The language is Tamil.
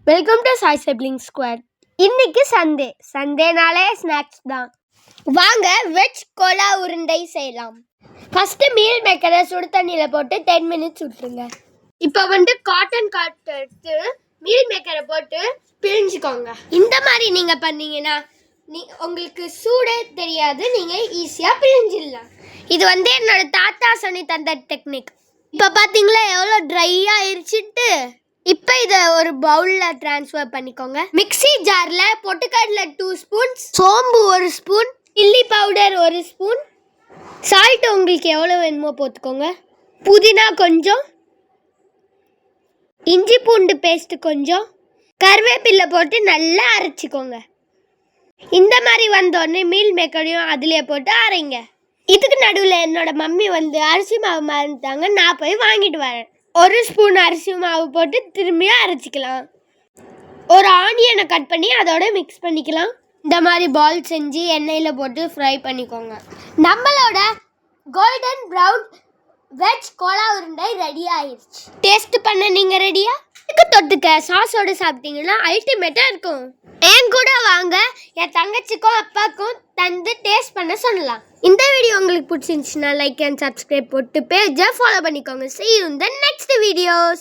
Welcome to Sai sibling squad. இன்னைக்கு சண்டேனாலே ஸ்நாக்ஸ் தான். வாங்க வெஜ் கோலா உருண்டை செய்யலாம். ஃபர்ஸ்ட் மீல் மேக்கரை சுடு தண்ணியில் போட்டு 10 மினிட்ஸ் விட்டுருங்க. இப்போ காட்டன் எடுத்து மீல் மேக்கரை போட்டு பிழிஞ்சுக்கோங்க. இந்த மாதிரி நீங்கள் பண்ணீங்கன்னா உங்களுக்கு சூடே தெரியாது, நீங்கள் ஈஸியாக பிழிஞ்சிடலாம். இது என்னோட தாத்தா சொல்லி தந்த டெக்னிக். இப்போ பார்த்தீங்களா எவ்வளோ ட்ரை ஆயிடுச்சுட்டு. இப்போ இதை ஒரு பவுலில் ட்ரான்ஸ்ஃபர் பண்ணிக்கோங்க. மிக்ஸி ஜாரில் பொட்டுக்கடலை 2 ஸ்பூன்ஸ், சோம்பு 1 spoon, chilli powder 1 spoon, salt உங்களுக்கு எவ்வளோ வேணுமோ போட்டுக்கோங்க, புதினா கொஞ்சம், இஞ்சி பூண்டு பேஸ்ட்டு கொஞ்சம், கருவேப்பிலை போட்டு நல்லா அரைச்சிக்கோங்க. இந்த மாதிரி வந்தோடனே மீல் மேக்கரையும் அதிலே போட்டு அரைங்க. இதுக்கு நடுவில் என்னோட மம்மி அரிசி மாவு மறந்துட்டாங்க, நான் போய் வாங்கிட்டு வரேன். 1 ஸ்பூன் அரிசி மாவு போட்டு திரும்பியும் அரைச்சிக்கலாம். ஒரு ஆனியனை கட் பண்ணி அதோட மிக்ஸ் பண்ணிக்கலாம். இந்த மாதிரி பால் செஞ்சு எண்ணெயில் போட்டு ஃப்ரை பண்ணிக்கோங்க. நம்மளோட கோல்டன் ப்ரௌன் வெஜ் கோலா உருண்டை ரெடி ஆயிடுச்சு. டேஸ்ட் பண்ண நீங்கள் ரெடியா? இதுக்கு தொட்டுக்க சாஸோடு சாப்பிட்டீங்கன்னா அல்டிமேட்டாக இருக்கும். என் கூட வாங்க, என் தங்கச்சிக்கும் அப்பாவுக்கும் தந்து டேஸ்ட் பண்ண சொல்லலாம். இந்த வீடியோ உங்களுக்கு பிடிச்சிருந்துச்சுன்னா லைக் அண்ட் சப்ஸ்கிரைப் போட்டு பேஜை ஃபாலோ பண்ணிக்கோங்க. See you in the next videos.